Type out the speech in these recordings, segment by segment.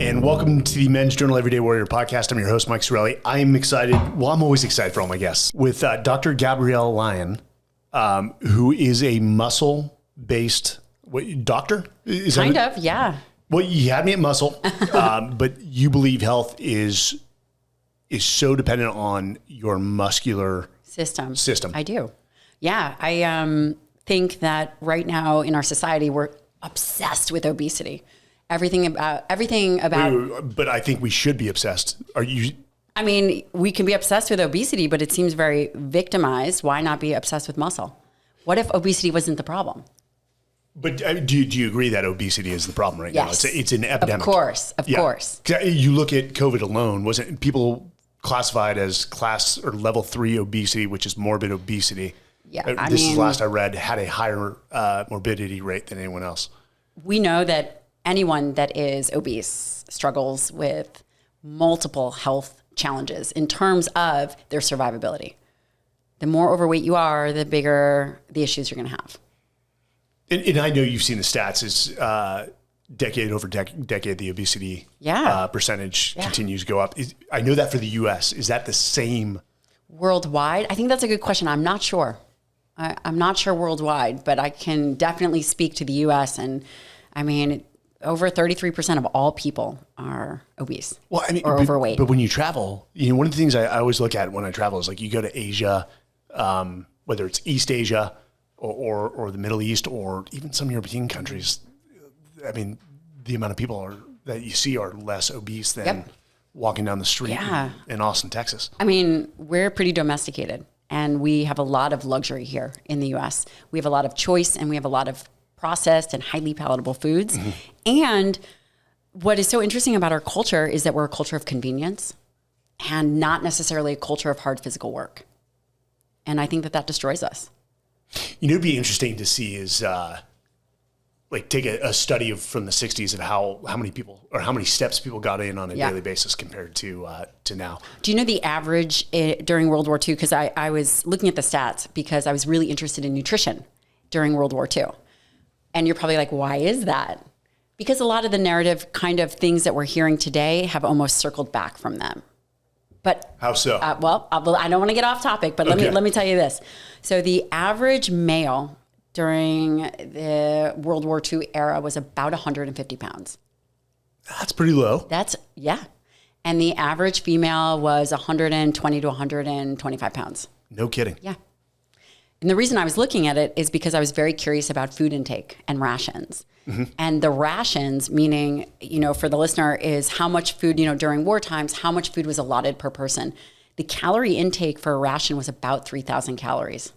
And welcome to the Men's Journal Everyday Warrior podcast. I'm your host, Mike Sarraille. I'm excited. Well, I'm always excited for all my guests. With Dr. Gabrielle Lyon, who is a muscle-based doctor? Yeah. Well, you had me at muscle, but you believe health is so dependent on your muscular system. I do. Yeah. I think that right now in our society, we're obsessed with obesity. Everything about. But I think we should be obsessed. Are you? I mean, we can be obsessed with obesity, but it seems very victimized. Why not be obsessed with muscle? What if obesity wasn't the problem? But do you agree that obesity is the problem right now? It's an epidemic. Of course. You look at COVID alone, wasn't people classified as class or level 3 obesity, which is morbid obesity? Yeah, this is last I read, had a higher morbidity rate than anyone else. We know that anyone that is obese struggles with multiple health challenges in terms of their survivability. The more overweight you are, the bigger the issues you're going to have. And I know you've seen the stats. It's decade over decade, the obesity percentage continues to go up. I know that for the U.S. Is that the same? Worldwide? I think that's a good question. I'm not sure. I'm not sure worldwide, but I can definitely speak to the U.S. And I mean, over 33% of all people are obese or overweight. But when you travel, one of the things I always look at when I travel is like you go to Asia, whether it's East Asia or the Middle East or even some European countries. I mean, the amount of people that you see are less obese than walking down the street in Austin, Texas. I mean, we're pretty domesticated and we have a lot of luxury here in the U.S. We have a lot of choice and we have a lot of processed and highly palatable foods. Mm-hmm. And what is so interesting about our culture is that we're a culture of convenience and not necessarily a culture of hard physical work. And I think that destroys us. It'd be interesting to see is take a study from the 60s of how many people or how many steps people got in on a daily basis compared to now. Do you know the average during World War II? Because I was looking at the stats because I was really interested in nutrition during World War II. And you're probably like, why is that? Because a lot of the narrative kind of things that we're hearing today have almost circled back from them. But how so? I don't want to get off topic, but let me tell you this. So the average male during the World War II era was about 150 pounds. That's pretty low. And the average female was 120 to 125 pounds. No kidding. Yeah. And the reason I was looking at it is because I was very curious about food intake and rations. Mm-hmm. And the rations, meaning, for the listener, is how much food, during war times, how much food was allotted per person. The calorie intake for a ration was about 3,000 calories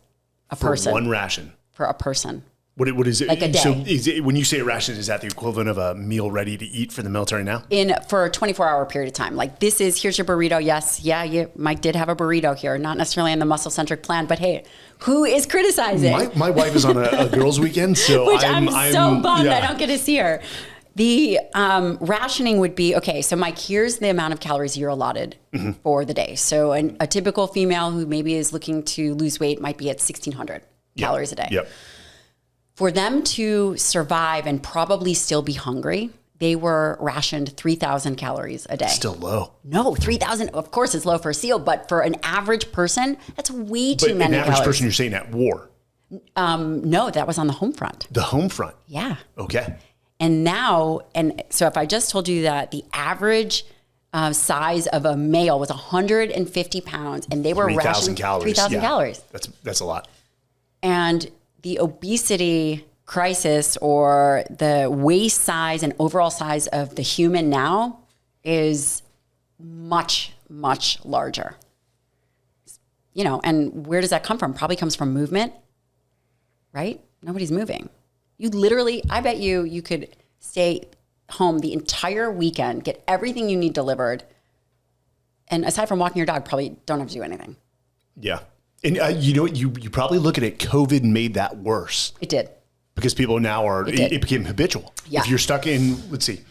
a person. For one ration? For a person. What is it? Like a day. So when you say a ration, is that the equivalent of a meal ready to eat for the military now? For a 24-hour period of time. Like here's your burrito. Yes. Yeah, Mike did have a burrito here. Not necessarily in the Muscle-Centric plan, but hey, who is criticizing? My wife is on a girls' weekend, so which I'm so bummed I don't get to see her. The rationing would be, okay, so Mike, here's the amount of calories you're allotted for the day. So a typical female who maybe is looking to lose weight might be at 1,600 calories a day. Yep. For them to survive and probably still be hungry, they were rationed 3,000 calories a day. Still low. No, 3,000, of course it's low for a SEAL, but for an average person, that's way too many calories. An average person, you're saying at war? No, that was on the home front. The home front? Yeah. Okay. And so if I just told you that the average size of a male was 150 pounds and they were rationed 3,000 calories. That's a lot. And the obesity crisis or the waist size and overall size of the human now is much, much larger. And where does that come from? Probably comes from movement, right? Nobody's moving. You literally, I bet you could stay home the entire weekend, get everything you need delivered. And aside from walking your dog, probably don't have to do anything. Yeah. And you probably look at it, COVID made that worse. It did. Because people now it became habitual. Yeah. If you're stuck in, let's see,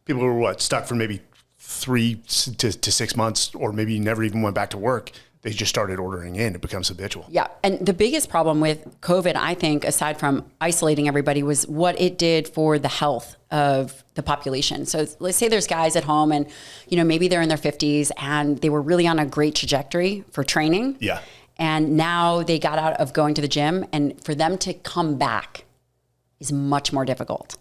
people were stuck for maybe 3 to 6 months, or maybe you never even went back to work. they just started ordering in. It becomes habitual. Yeah. And the biggest problem with COVID, I think, aside from isolating everybody, was what it did for the health of the population. So let's say there's guys at home and, maybe they're in their 50s and they were really on a great trajectory for training. Yeah. And now they got out of going to the gym, and for them to come back is much more difficult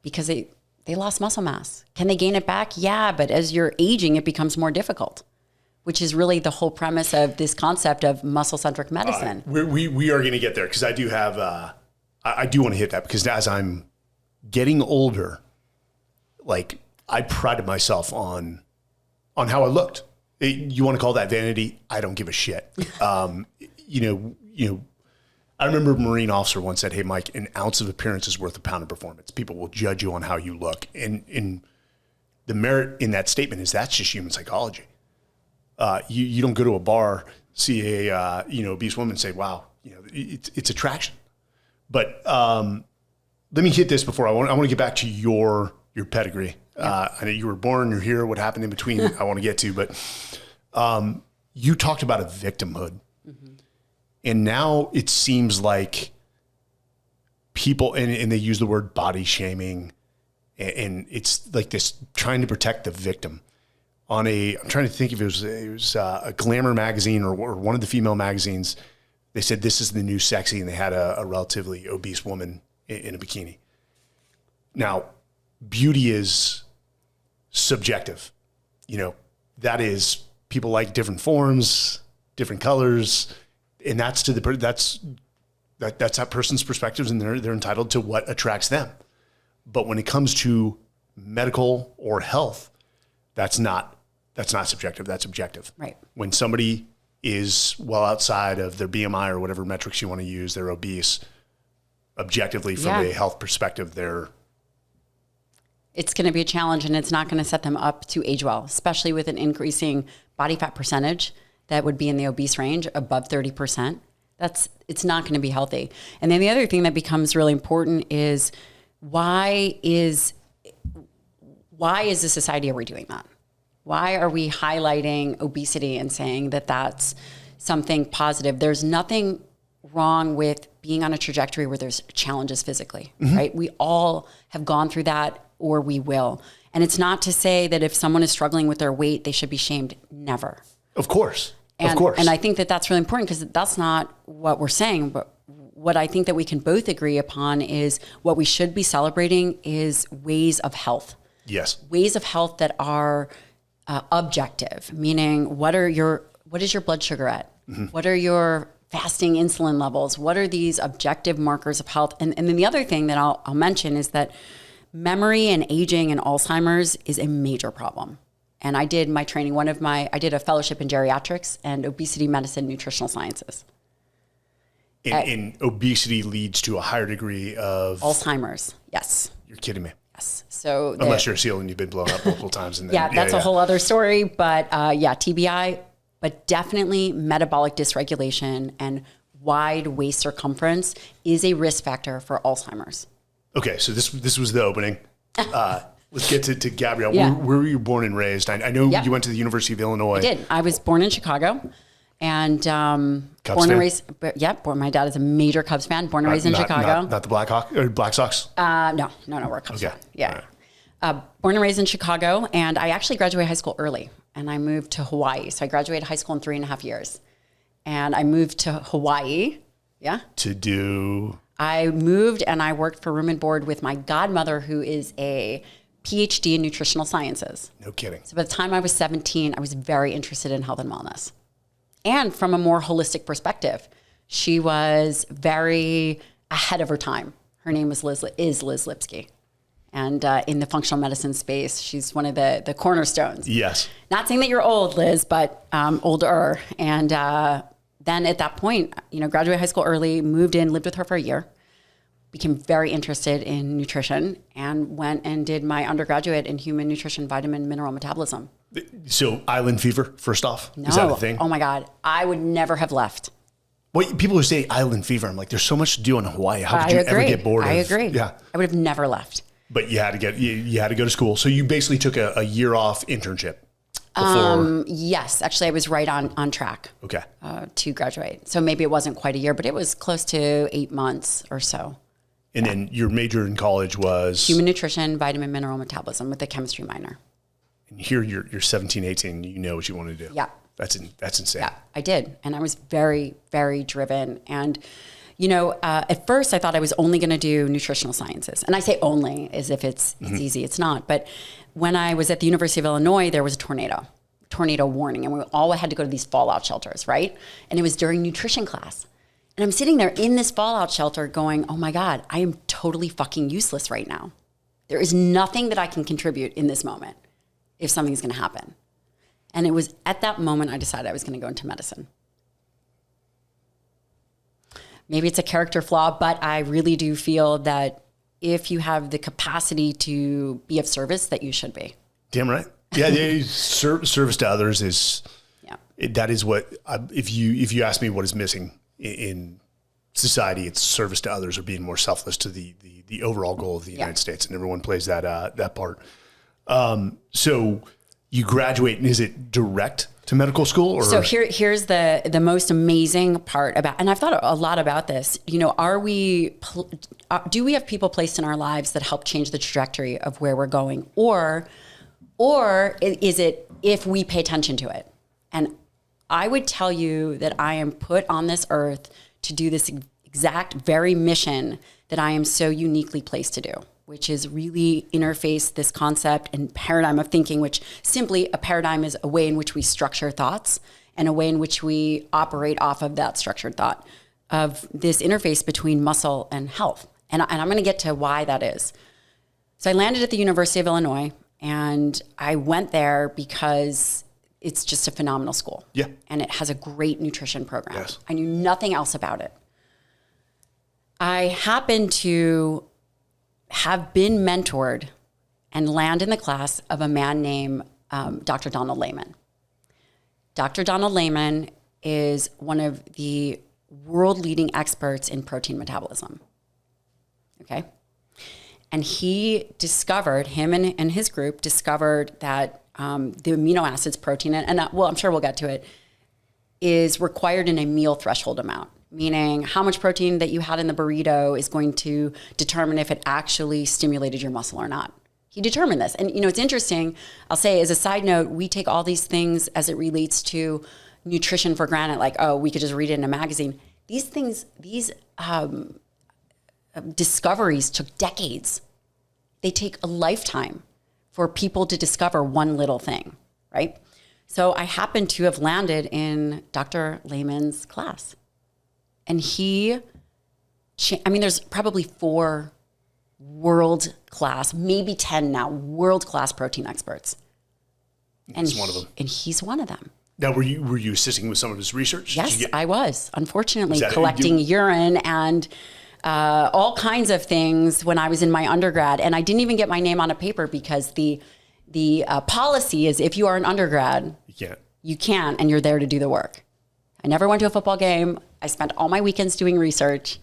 because they lost muscle mass. Can they gain it back? Yeah. But as you're aging, it becomes more difficult, which is really the whole premise of this concept of muscle-centric medicine. We are going to get there because I do have, I do want to hit that because as I'm getting older, like I prided myself on how I looked. You want to call that vanity? I don't give a shit. I remember a Marine officer once said, "Hey, Mike, an ounce of appearance is worth a pound of performance. People will judge you on how you look." And the merit in that statement is that's just human psychology. You don't go to a bar, see a obese woman, and say, "Wow, it's attraction." But let me hit this before I want to get back to your pedigree. I know you were born, you're here. What happened in between? I want to get to, but you talked about a victimhood, and now it seems like people and they use the word body shaming, and it's like this trying to protect the victim. I'm trying to think if it was a Glamour magazine or one of the female magazines. They said this is the new sexy, and they had a relatively obese woman in a bikini. Now, beauty is subjective. That is people like different forms, different colors, and that's that person's perspectives, and they're entitled to what attracts them. But when it comes to medical or health, that's not subjective. That's objective. Right. When somebody is well outside of their BMI or whatever metrics you want to use, they're obese. Objectively, from a health perspective, it's going to be a challenge, and it's not going to set them up to age well, especially with an increasing body fat percentage that would be in the obese range above 30%. It's not going to be healthy. And then the other thing that becomes really important is why is the society, are we doing that? Why are we highlighting obesity and saying that that's something positive? There's nothing wrong with being on a trajectory where there's challenges physically, right? We all have gone through that, or we will. And it's not to say that if someone is struggling with their weight, they should be shamed. Never. Of course. And I think that that's really important because that's not what we're saying. But what I think that we can both agree upon is what we should be celebrating is ways of health. Yes. Ways of health that are objective, meaning what is your blood sugar at? What are your fasting insulin levels? What are these objective markers of health? And then the other thing that I'll mention is that memory and aging and Alzheimer's is a major problem. And I did my training, I did a fellowship in geriatrics and obesity medicine, nutritional sciences. And obesity leads to a higher degree of Alzheimer's. Yes. You're kidding me. Yes. So unless you're a SEAL and you've been blown up multiple times. And then, that's a whole other story. But TBI, but definitely metabolic dysregulation and wide waist circumference is a risk factor for Alzheimer's. Okay, so this was the opening. Let's get to Gabrielle. Yeah. Where were you born and raised? I know you went to the University of Illinois. I did. I was born in Chicago. And born and raised, my dad is a major Cubs fan, born and raised in Chicago. Not the Black Sox? No, we're a Cubs fan. Yeah. Right. Born and raised in Chicago, and I actually graduated high school early, and I moved to Hawaii. So I graduated high school in 3.5 years. And I moved to Hawaii, to do? I moved and I worked for room and board with my godmother, who is a PhD in nutritional sciences. No kidding. So by the time I was 17, I was very interested in health and wellness. And from a more holistic perspective, she was very ahead of her time. Her name was Liz Lipsky. And in the functional medicine space, she's one of the cornerstones. Yes. Not saying that you're old, Liz, but older. And then at that point, graduated high school early, moved in, lived with her for a year, became very interested in nutrition, and went and did my undergraduate in human nutrition, vitamin, mineral metabolism. So island fever, first off? No. Is that a thing? Oh my God. I would never have left. Well, people who say island fever, I'm like, there's so much to do in Hawaii. How could you ever get bored? I agree. Yeah. I would have never left. But you had to go to school. So you basically took a year off internship. before? Yes, actually, I was right on track Okay. to graduate. So maybe it wasn't quite a year, but it was close to 8 months or so. And then your major in college was? Human nutrition, vitamin, mineral metabolism with a chemistry minor. And here you're 17, 18, you know what you want to do. Yeah. That's insane. Yeah, I did. And I was very, very driven. And, you know, at first I thought I was only going to do nutritional sciences. And I say only as if it's easy. It's not. But when I was at the University of Illinois, there was a tornado warning. And we all had to go to these fallout shelters, right? And it was during nutrition class. And I'm sitting there in this fallout shelter going, oh my God, I am totally fucking useless right now. There is nothing that I can contribute in this moment if something's going to happen. And it was at that moment I decided I was going to go into medicine. Maybe it's a character flaw, but I really do feel that if you have the capacity to be of service, that you should be. Damn right. Yeah, service to others is, that is what, if you ask me what is missing in society, it's service to others or being more selfless to the overall goal of the United States. And everyone plays that part. So you graduate, and is it direct to medical school? Or? So here's the most amazing part about, and I've thought a lot about this. You know, do we have people placed in our lives that help change the trajectory of where we're going, or is it if we pay attention to it? And I would tell you that I am put on this earth to do this exact very mission that I am so uniquely placed to do, which is really interface this concept and paradigm of thinking, which simply a paradigm is a way in which we structure thoughts and a way in which we operate off of that structured thought of this interface between muscle and health. And I'm going to get to why that is. So I landed at the University of Illinois, and I went there because it's just a phenomenal school. Yeah. And it has a great nutrition program. Yes. I knew nothing else about it. I happened to have been mentored and land in the class of a man named Dr. Donald Layman. Dr. Donald Layman is one of the world-leading experts in protein metabolism. Okay? And him and his group discovered that the amino acids, protein, and I'm sure we'll get to it, is required in a meal threshold amount, meaning how much protein that you had in the burrito is going to determine if it actually stimulated your muscle or not. He determined this. And, you know, it's interesting. I'll say as a side note, we take all these things as it relates to nutrition for granted, like, oh, we could just read it in a magazine. These things, discoveries took decades. They take a lifetime for people to discover one little thing, right? So I happen to have landed in Dr. Layman's class. And there's probably 4 world-class, maybe 10 now, world-class protein experts. And he's one of them. And he's one of them. Now, were you assisting with some of his research? Yes, I was. Unfortunately, collecting urine and all kinds of things when I was in my undergrad. And I didn't even get my name on a paper because the policy is if you are an undergrad, you can't, and you're there to do the work. I never went to a football game. I spent all my weekends doing research.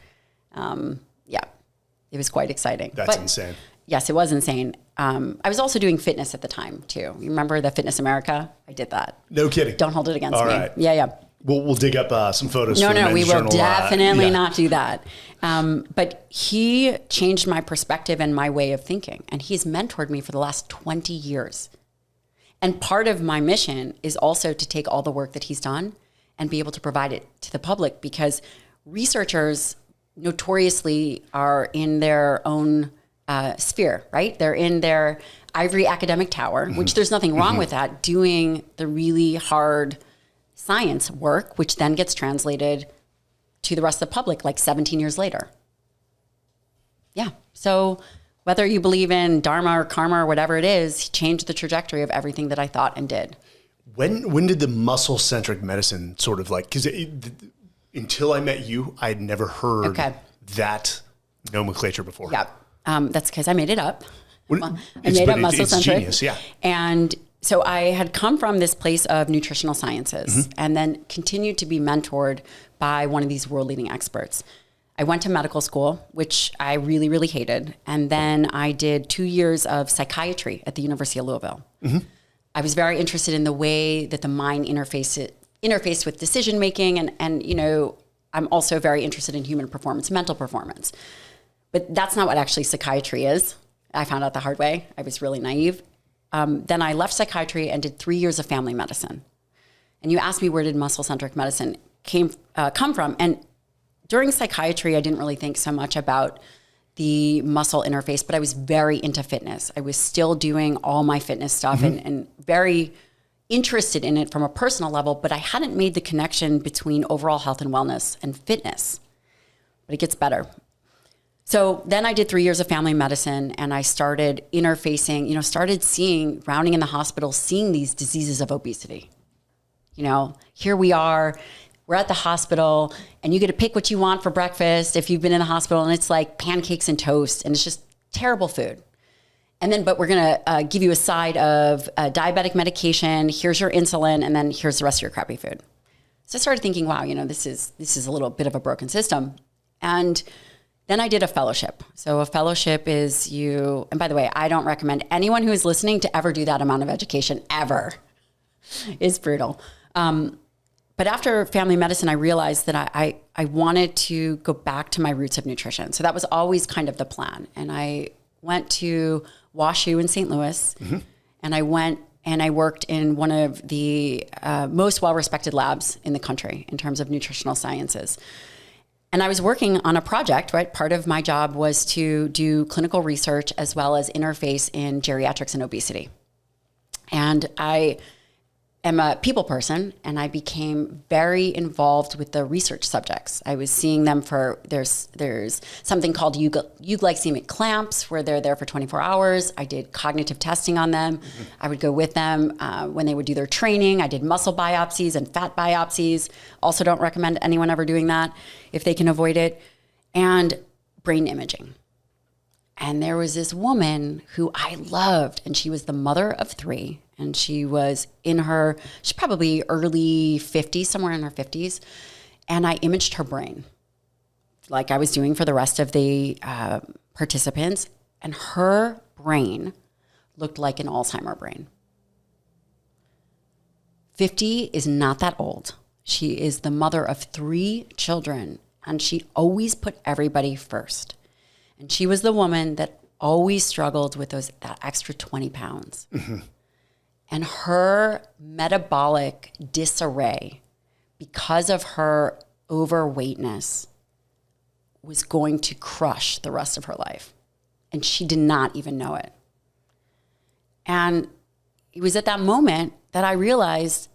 It was quite exciting. That's insane. Yes, it was insane. I was also doing fitness at the time too. You remember the Fitness America? I did that. No kidding. Don't hold it against me. All right. Yeah. We'll dig up some photos. No, for the we Men's will Journal. definitely not do that. But he changed my perspective and my way of thinking. And he's mentored me for the last 20 years. And part of my mission is also to take all the work that he's done and be able to provide it to the public, because researchers notoriously are in their own sphere, right? They're in their ivory academic tower, which there's nothing wrong with that, doing the really hard science work, which then gets translated to the rest of the public like 17 years later. Yeah. So whether you believe in dharma or karma or whatever it is, he changed the trajectory of everything that I thought and did. When did the muscle-centric medicine sort of like, because until I met you, I had never heard that nomenclature before. Yeah. That's because I made it up. I made made up up muscle-centric. It's genius, yeah. And so I had come from this place of nutritional sciences and then continued to be mentored by one of these world-leading experts. I went to medical school, which I really, really hated. And then I did 2 years of psychiatry at the University of Louisville. I was very interested in the way that the mind interfaced with decision making. And, you know, I'm also very interested in human performance, mental performance. But that's not what actually psychiatry is. I found out the hard way. I was really naive. Then I left psychiatry and did 3 years of family medicine. And you asked me, where did muscle-centric medicine come from? And during psychiatry, I didn't really think so much about the muscle interface, but I was very into fitness. I was still doing all my fitness stuff and very interested in it from a personal level, but I hadn't made the connection between overall health and wellness and fitness. But it gets better. So then I did 3 years of family medicine, and I started interfacing, you know, started seeing, rounding in the hospital, seeing these diseases of obesity. You know, here we are, we're at the hospital, and you get to pick what you want for breakfast if you've been in the hospital, and it's like pancakes and toast, and it's just terrible food. And then, but we're gonna give you a side of diabetic medication, here's your insulin, and then here's the rest of your crappy food. So I started thinking, wow, you know, this is a little bit of a broken system. And then I did a fellowship. So a fellowship is and by the way, I don't recommend anyone who is listening to ever do that amount of education ever. It's brutal. But after family medicine, I realized that I wanted to go back to my roots of nutrition. So that was always kind of the plan. And I went to WashU in St. Louis, and I went and I worked in one of the most well-respected labs in the country in terms of nutritional sciences. And I was working on a project, right? Part of my job was to do clinical research as well as interface in geriatrics and obesity. And I am a people person, and I became very involved with the research subjects. I was seeing them for, there's something called euglycemic clamps, where they're there for 24 hours. I did cognitive testing on them. I would go with them when they would do their training. I did muscle biopsies and fat biopsies. Also don't recommend anyone ever doing that if they can avoid it. And brain imaging. And there was this woman who I loved, and she was the mother of 3. And she was she's probably early 50s, somewhere in her 50s. And I imaged her brain like I was doing for the rest of the participants. And her brain looked like an Alzheimer brain. 50 is not that old. She is the mother of 3 children, and she always put everybody first. And she was the woman that always struggled with that extra 20 pounds. And her metabolic disarray, because of her overweightness, was going to crush the rest of her life. And she did not even know it. And it was at that moment that I realized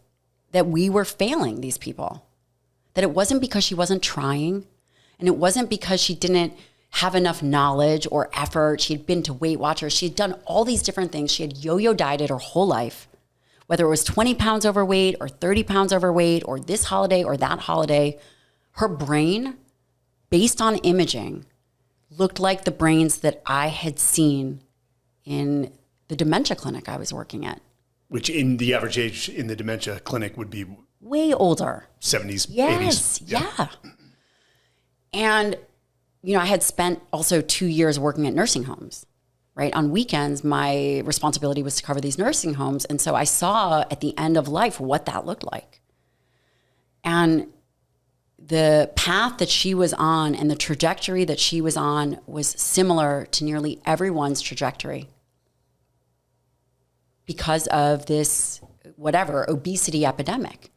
that we were failing these people. That it wasn't because she wasn't trying, and it wasn't because she didn't have enough knowledge or effort. She had been to Weight Watchers. She had done all these different things. She had yo-yo dieted her whole life, whether it was 20 pounds overweight or 30 pounds overweight or this holiday or that holiday. Her brain, based on imaging, looked like the brains that I had seen in the dementia clinic I was working at. Which in the average age in the dementia clinic would be way older. 70s, yes, 80s. Yeah. And you know, I had spent also 2 years working at nursing homes, right? On weekends, my responsibility was to cover these nursing homes. And so I saw at the end of life what that looked like. And the path that she was on and the trajectory that she was on was similar to nearly everyone's trajectory because of this, obesity epidemic.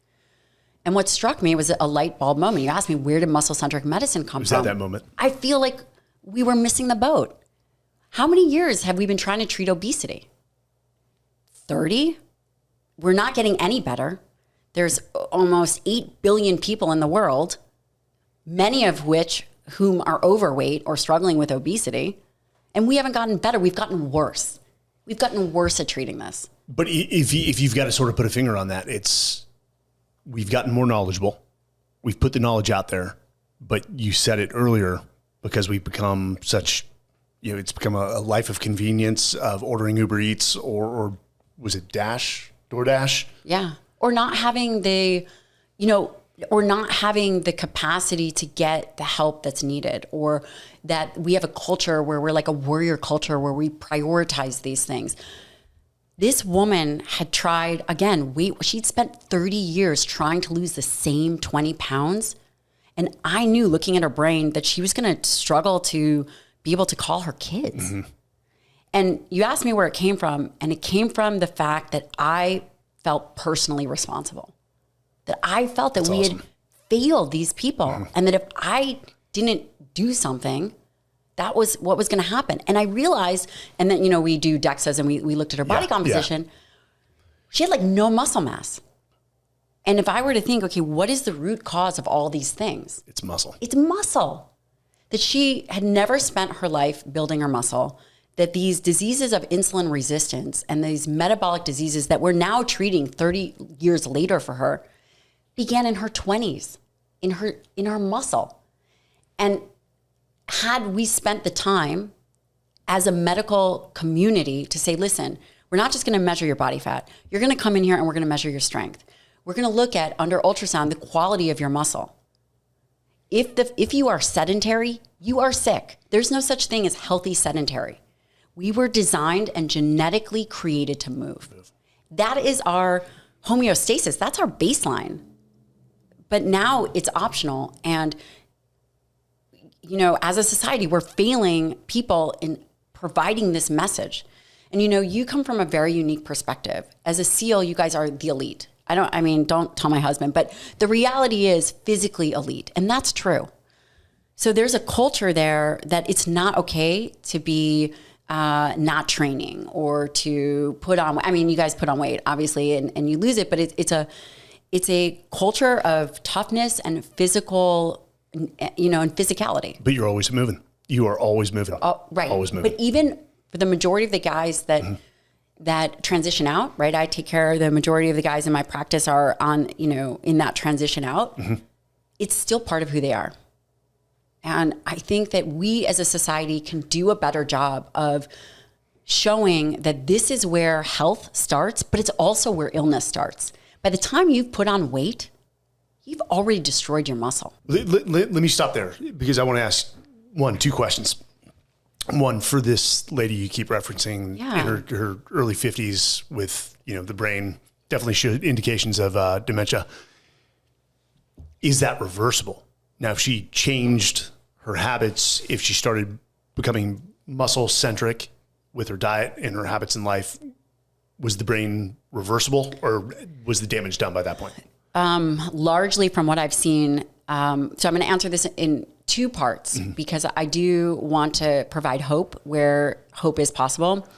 And what struck me was a light bulb moment. You asked me, where did muscle-centric medicine come from? Was that moment? I feel like we were missing the boat. How many years have we been trying to treat obesity? 30? We're not getting any better. There's almost 8 billion people in the world, many of whom are overweight or struggling with obesity. And we haven't gotten better. We've gotten worse. We've gotten worse at treating this. But if you've got to sort of put a finger on that, we've gotten more knowledgeable. We've put the knowledge out there, but you said it earlier, because we've become it's become a life of convenience of ordering Uber Eats or was it DoorDash? Yeah. Or not having the capacity to get the help that's needed, or that we have a culture where we're like a warrior culture where we prioritize these things. This woman had tried, again, she'd spent 30 years trying to lose the same 20 pounds. And I knew, looking at her brain, that she was going to struggle to be able to call her kids. Mm-hmm. And you asked me where it came from, and it came from the fact that I felt personally responsible. That I felt that we had failed these people, and that if I didn't do something, that was what was going to happen. And I realized, and then, we do DEXAs and we looked at her body composition. Yeah. She had like no muscle mass. And if I were to think, okay, what is the root cause of all these things? It's muscle. It's muscle. That she had never spent her life building her muscle. That these diseases of insulin resistance and these metabolic diseases that we're now treating 30 years later for her began in her 20s, in her muscle. And had we spent the time as a medical community to say, listen, we're not just going to measure your body fat. You're going to come in here and we're going to measure your strength. We're going to look at, under ultrasound, the quality of your muscle. If you are sedentary, you are sick. There's no such thing as healthy sedentary. We were designed and genetically created to move. That is our homeostasis. That's our baseline. But now it's optional. And as a society, we're failing people in providing this message. And, you come from a very unique perspective. As a SEAL, you guys are the elite. Don't tell my husband, but the reality is physically elite. And that's true. So there's a culture there that it's not okay to be not training or to put on, you guys put on weight, obviously, and you lose it, but it's a culture of toughness and physical, and physicality. But you're always moving. You are always moving. Right. Always moving. But even for the majority of the guys that transition out, right? I take care of the majority of the guys in my practice are on, in that transition out. Mm-hmm. It's still part of who they are. And I think that we as a society can do a better job of showing that this is where health starts, but it's also where illness starts. By the time you've put on weight, you've already destroyed your muscle. Let me stop there because I want to ask two questions. One, for this lady you keep referencing in her early 50s with, the brain definitely showed indications of dementia. Is that reversible? Now, if she changed her habits, if she started becoming muscle-centric with her diet and her habits in life, was the brain reversible or was the damage done by that point? Largely from what I've seen. So I'm going to answer this in two parts because I do want to provide hope where hope is possible.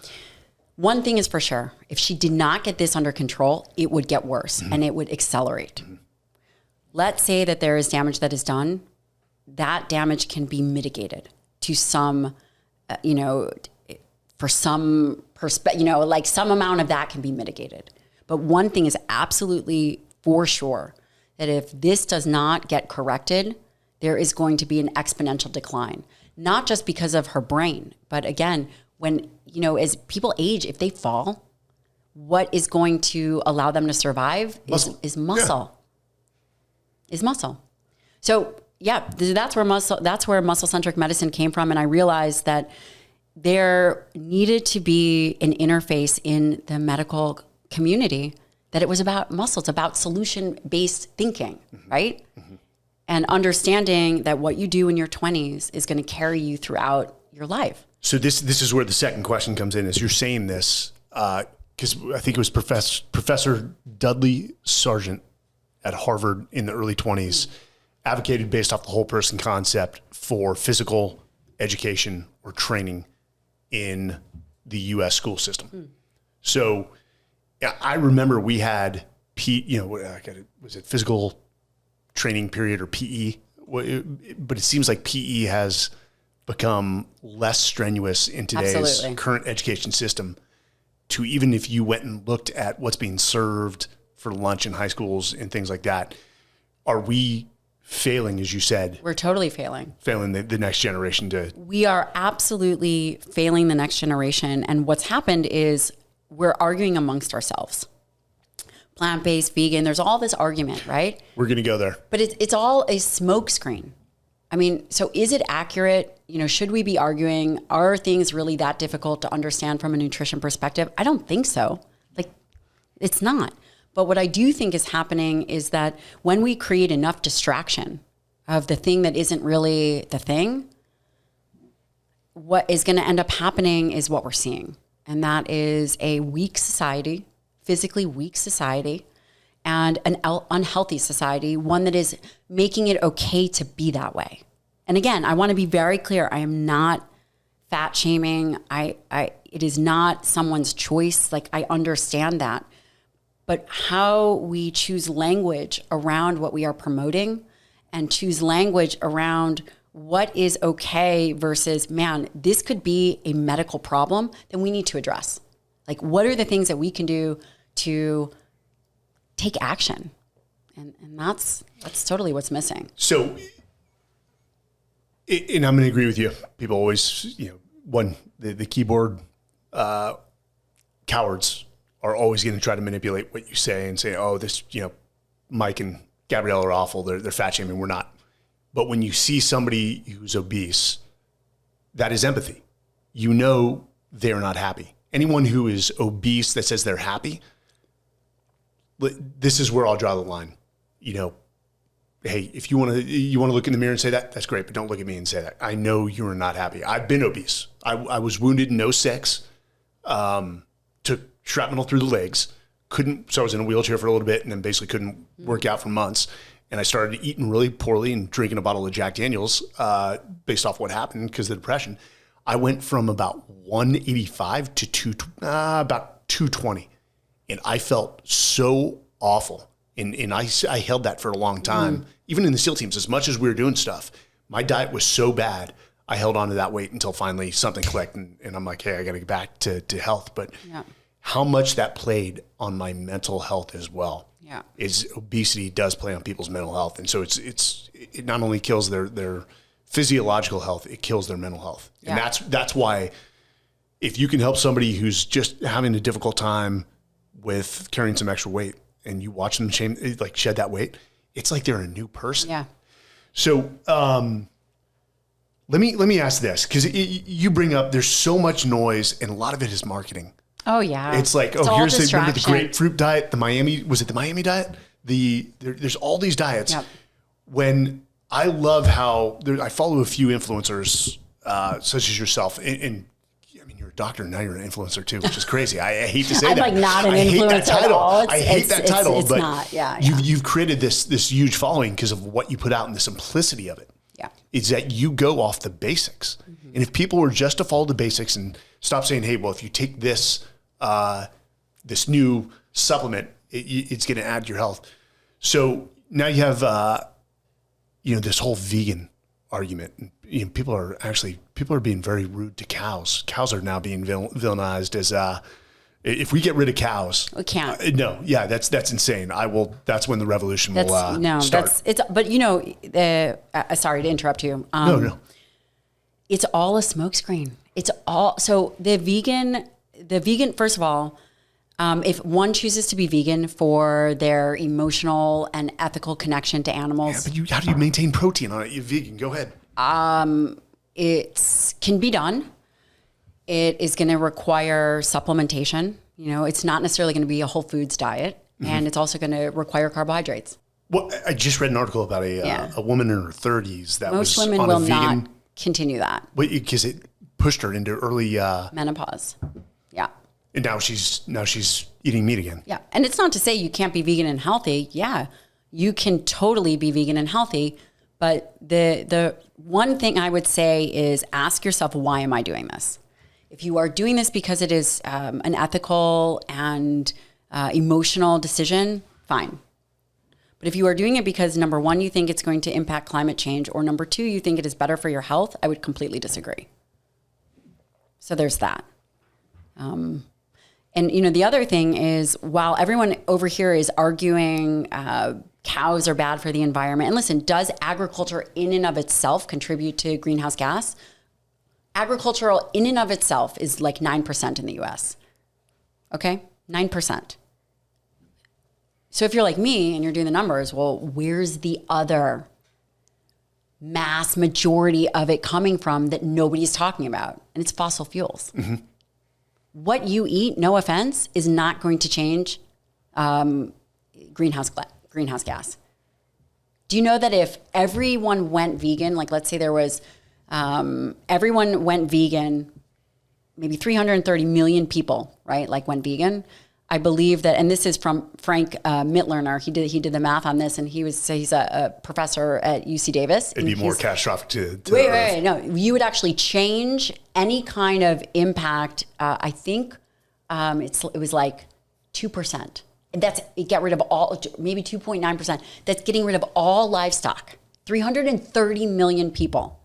One thing is for sure, if she did not get this under control, it would get worse and it would accelerate. Let's say that there is damage that is done. That damage can be mitigated to some, for some perspective, like some amount of that can be mitigated. But one thing is absolutely for sure, that if this does not get corrected, there is going to be an exponential decline. Not just because of her brain, but again, when, as people age, if they fall, what is going to allow them to survive is muscle. Yeah. Is muscle. So that's where muscle-centric medicine came from. And I realized that there needed to be an interface in the medical community, that it was about muscle. It's about solution-based thinking, right? Mm-hmm. And understanding that what you do in your 20s is going to carry you throughout your life. So this is where the second question comes in, is you're saying this, because I think it was Professor Dudley Sargent at Harvard in the early 20s, advocated based off the whole person concept for physical education or training in the U.S. school system. So I remember we had was it physical training period or PE? But it seems like PE has become less strenuous in today's current education system. To even if you went and looked at what's being served for lunch in high schools and things like that, are we failing, as you said? We're totally failing. Failing the next generation to... We are absolutely failing the next generation. And what's happened is we're arguing amongst ourselves. Plant-based, vegan, there's all this argument, right? We're going to go there. But it's all a smokescreen. So is it accurate? Should we be arguing? Are things really that difficult to understand from a nutrition perspective? I don't think so. It's not. But what I do think is happening is that when we create enough distraction of the thing that isn't really the thing, what is going to end up happening is what we're seeing. And that is a weak society, physically weak society, and an unhealthy society, one that is making it okay to be that way. And again, I want to be very clear. I am not fat shaming. It is not someone's choice. Like, I understand that. But how we choose language around what we are promoting and choose language around what is okay versus, man, this could be a medical problem that we need to address. Like, what are the things that we can do to take action? And that's totally what's missing. So, and I'm going to agree with you. People always, the keyboard cowards are always going to try to manipulate what you say and say, oh, this, Mike and Gabrielle are awful. They're fat shaming. We're not. But when you see somebody who's obese, that is empathy. They're not happy. Anyone who is obese that says they're happy, this is where I'll draw the line. Hey, if you want to look in the mirror and say that, that's great, but don't look at me and say that. I know you're not happy. I've been obese. I was wounded in 2006, took shrapnel through the legs, so I was in a wheelchair for a little bit and then basically couldn't work out for months. And I started eating really poorly and drinking a bottle of Jack Daniels based off what happened because of the depression. I went from about 185 to about 220. And I felt so awful. And I held that for a long time. Even in the SEAL teams, as much as we were doing stuff, my diet was so bad, I held on to that weight until finally something clicked. And I'm like, hey, I got to get back to health. But how much that played on my mental health as well. Is obesity does play on people's mental health. And so it not only kills their physiological health, it kills their mental health. And that's why if you can help somebody who's just having a difficult time with carrying some extra weight and you watch them shed that weight, it's like they're a new person. Yeah. So let me ask this, because you bring up there's so much noise and a lot of it is remember the grapefruit diet, the Miami diet? There's all these diets. Yep. When I love how I follow a few influencers, such as yourself, and I mean, you're a doctor, now you're an influencer too, which is crazy. I hate to say that. I'm like not an influencer at all. I hate that title, but not. You've created this huge following because of what you put out and the simplicity of it. Yeah. Is that you go off the basics. Mm-hmm. And if people were just to follow the basics and stop saying, hey, well, if you take this new supplement, it's going to add to your health. So now you have, this whole vegan argument. People are being very rude to cows. Cows are now being villainized as, if we get rid of cows, we can't. That's insane. That's when the revolution will start. But sorry to interrupt you. No. It's all a smokescreen. So the vegan, first of all, if one chooses to be vegan for their emotional and ethical connection to animals. Yeah, but how do you maintain protein on it? You're vegan. Go ahead. It can be done. It is going to require supplementation. It's not necessarily going to be a whole foods diet. Mm-hmm. And it's also going to require carbohydrates. Well, I just read an article about a woman in her 30s that Most was women on will a vegan. Not continue that. Because it pushed her into early menopause. Yeah. And now she's eating meat again. Yeah. And it's not to say you can't be vegan and healthy. Yeah. You can totally be vegan and healthy. But the one thing I would say is ask yourself, why am I doing this? If you are doing this because it is an ethical and emotional decision, fine. But if you are doing it because, number one, you think it's going to impact climate change, or number two, you think it is better for your health, I would completely disagree. So there's that. And, the other thing is, while everyone over here is arguing cows are bad for the environment, and listen, does agriculture in and of itself contribute to greenhouse gas? Agricultural in and of itself is like 9% in the US. Okay? 9%. So if you're like me and you're doing the numbers, well, where's the other mass majority of it coming from that nobody's talking about? And it's fossil fuels. Mm-hmm. What you eat, no offense, is not going to change greenhouse gas. Do you know that if everyone went vegan, like let's say there was, everyone went vegan, maybe 330 million people, right? Like went vegan. I believe that, and this is from Frank Mitlerner. He did the math on this, and he's a professor at UC Davis. It'd be more catastrophic to wait. No, you would actually change any kind of impact. I think it was like 2%. It got rid of all, maybe 2.9%. That's getting rid of all livestock. 330 million people.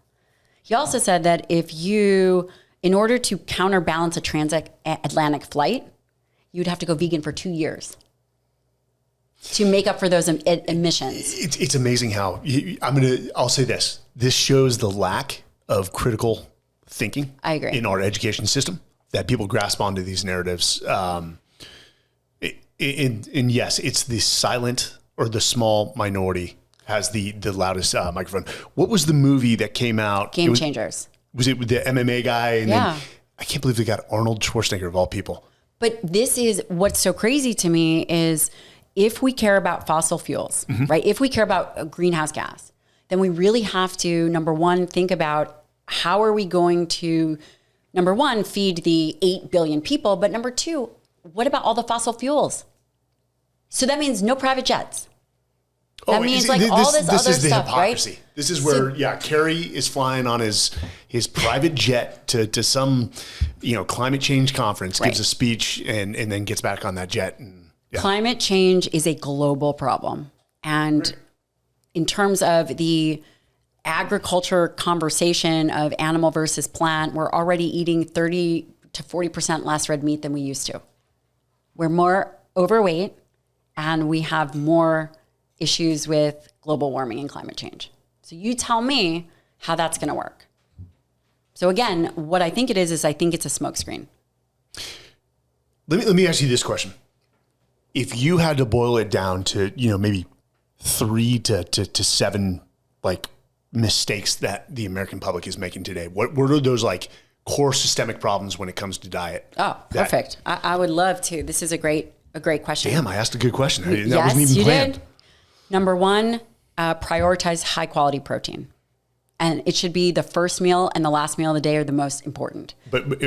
He also said that in order to counterbalance a transatlantic flight, you'd have to go vegan for 2 years to make up for those emissions. It's amazing how I'll say this. This shows the lack of critical thinking. I agree. In our education system, that people grasp onto these narratives. And yes, it's the silent or the small minority has the loudest microphone. What was the movie that came out? Game Changers. Was it with the MMA guy? And yeah. Then, I can't believe they got Arnold Schwarzenegger of all people. But this is what's so crazy to me is if we care about fossil fuels, right? If we care about greenhouse gas, then we really have to, number one, think about how are we going to, number one, feed the 8 billion people, but number two, what about all the fossil fuels? So that means no private jets. That means like all this other is the stuff, hypocrisy. right? This is where, Kerry is flying on his private jet to some, climate change conference, gives a speech, and then gets back on that jet. And, Climate change is a global problem. And in terms of the agriculture conversation of animal versus plant, we're already eating 30 to 40% less red meat than we used to. We're more overweight, and we have more issues with global warming and climate change. So you tell me how that's going to work. So again, what I think it is I think it's a smokescreen. Let me ask you this question. If you had to boil it down to, maybe 3 to 7 like mistakes that the American public is making today, what are those like core systemic problems when it comes to diet? Oh, perfect. I would love to. This is a great question. Damn, I asked a good question. That yes, wasn't even planned. Did. Number one, prioritize high quality protein. And it should be the first meal and the last meal of the day are the most important. But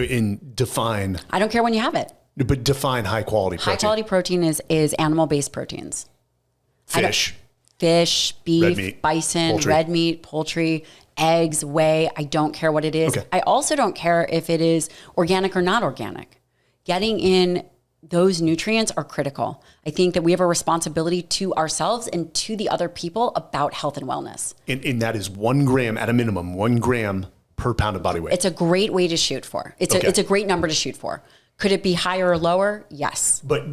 define. I don't care when you have it. But define high quality protein. High quality protein is animal-based proteins. Fish, beef, red meat, bison, poultry. red meat, poultry, eggs, whey. I don't care what it is. Okay. I also don't care if it is organic or not organic. Getting in those nutrients are critical. I think that we have a responsibility to ourselves and to the other people about health and wellness. And that is 1 gram at a minimum, 1 gram per pound of body weight. It's a great way to shoot for. It's a great number to shoot for. Could it be higher or lower? Yes. But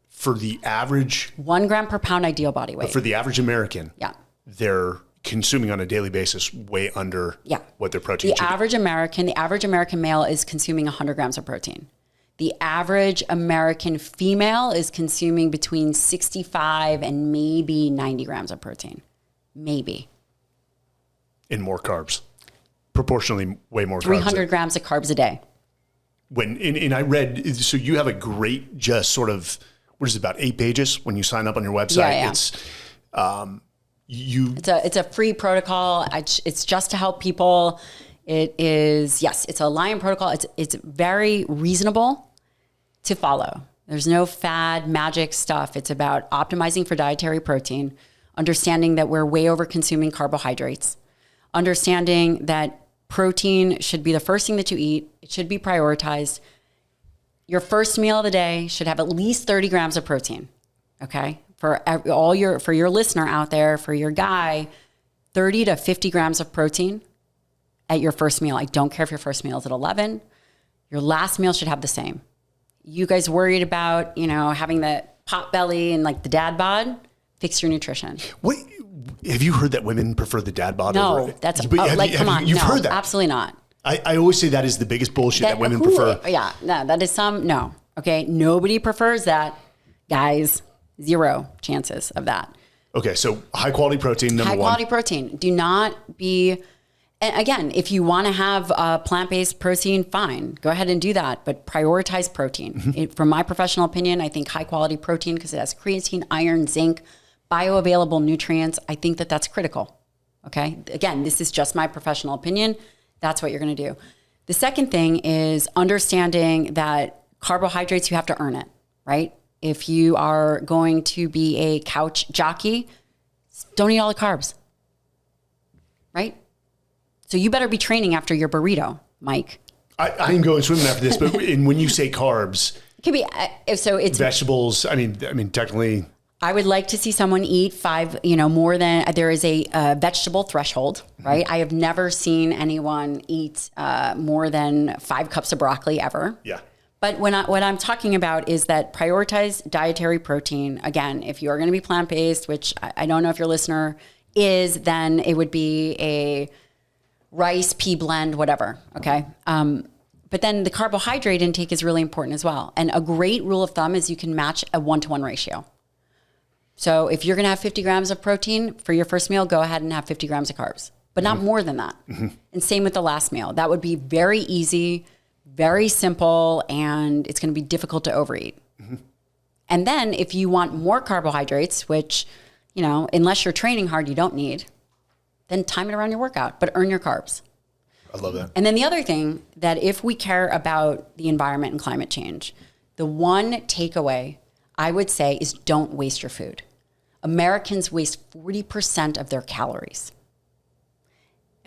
for the average 1 gram per pound ideal body weight. For the average American, yeah, they're consuming on a daily basis way under what their protein should be. The average American male is consuming 100 grams of protein. The average American female is consuming between 65 and maybe 90 grams of protein. Maybe. And more carbs. Proportionally way more 300 grams of carbs a day. And I read, so you have a great just sort of, what is it, about 8 pages when you sign up on your website? Yeah. It's a free protocol. It's just to help people. It is, yes, it's a Lyon protocol. It's very reasonable to follow. There's no fad magic stuff. It's about optimizing for dietary protein, understanding that we're way over consuming carbohydrates, understanding that protein should be the first thing that you eat. It should be prioritized. Your first meal of the day should have at least 30 grams of protein. Okay. For your listener out there, for your guy, 30 to 50 grams of protein at your first meal. I don't care if your first meal is at 11. Your last meal should have the same. You guys worried about, having the pot belly and like the dad bod? Fix your nutrition. What have you heard that women prefer the dad bod? No, over, that's come on. You've heard that? Absolutely not. I always say that is the biggest bullshit that women prefer. Yeah, no, that is no. Okay, nobody prefers that, guys. 0 chances of that. Okay, so high quality protein, number one. High quality protein. Do not be And again, if you want to have plant-based protein, fine, go ahead and do that, but prioritize protein. From my professional opinion, I think high quality protein, because it has creatine, iron, zinc, bioavailable nutrients. I think that that's critical. Okay. Again, this is just my professional opinion. That's what you're going to do. The second thing is understanding that carbohydrates, you have to earn it, right? If you are going to be a couch jockey, don't eat all the carbs, right? So you better be training after your burrito, Mike. I'm going swimming after this, but when you say carbs, it could be, so it's vegetables. I mean, technically, I would like to see someone eat 5, more than, there is a vegetable threshold, right? I have never seen anyone eat more than 5 cups of broccoli ever. Yeah. But what I'm talking about is that prioritize dietary protein. Again, if you are going to be plant-based, which I don't know if your listener is, then it would be a rice, pea blend, whatever. Okay. But then the carbohydrate intake is really important as well. And a great rule of thumb is you can match a 1-to-1 ratio. So if you're going to have 50 grams of protein for your first meal, go ahead and have 50 grams of carbs, but not more than that. And same with the last meal. That would be very easy, very simple, and it's going to be difficult to overeat. And then if you want more carbohydrates, which, unless you're training hard, you don't need, then time it around your workout, but earn your carbs. I love that. And then the other thing, that if we care about the environment and climate change, the one takeaway I would say is don't waste your food. Americans waste 40% of their calories.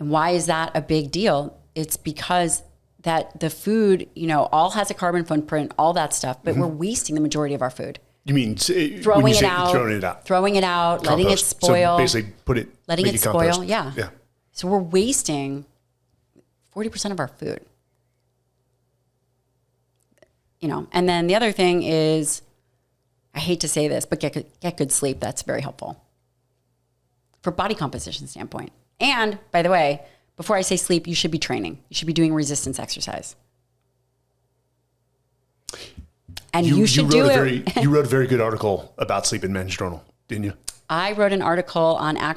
And why is that a big deal? It's because that the food, all has a carbon footprint, all that stuff, but we're wasting the majority of our food. You mean throwing it out, letting it spoil. So basically letting it spoil. Compost. Yeah. So we're wasting 40% of our food. And then the other thing is, I hate to say this, but get good sleep. That's very helpful for body composition standpoint. And by the way, before I say sleep, you should be training. You should be doing resistance exercise. And you should do it. You wrote a very good article about sleep in Men's Journal, didn't you? I wrote an article on I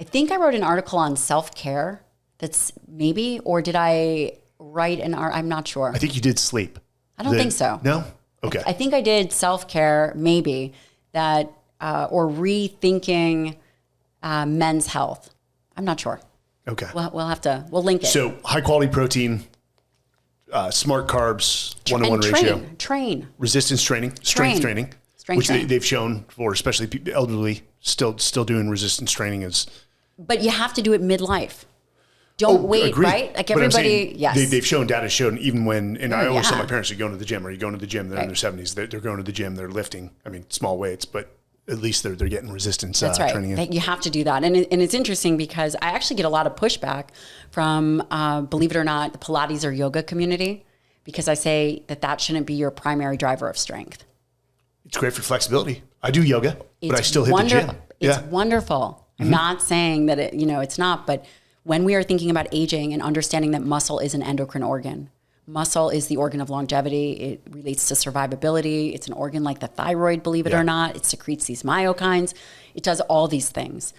think I wrote an article on self-care. That's maybe, or did I write I'm not sure. I think you did sleep. I don't think so. No? Okay. I think I did self-care, maybe, that, or rethinking men's health. I'm not sure. Okay. We'll link it. So high quality protein, smart carbs, 1-to-1 ratio. Train. Resistance training, strength training, which they've shown for especially elderly, still doing resistance training is. But you have to do it midlife. Don't wait, agreed. right? Like everybody, yes. They've shown, data shown, even when, and I always tell my parents, you're going to the gym, or you're going to the gym, they're in their 70s, they're going to the gym, they're lifting, small weights, but at least they're getting resistance training in. You have to do that. And it's interesting because I actually get a lot of pushback from, believe it or not, the Pilates or yoga community, because I say that shouldn't be your primary driver of strength. It's great for flexibility. I do yoga, but I still hit the gym. It's wonderful. I'm not saying that it's not, but when we are thinking about aging and understanding that muscle is an endocrine organ, muscle is the organ of longevity. It relates to survivability. It's an organ like the thyroid, believe it or not. It secretes these myokines. It does all these things.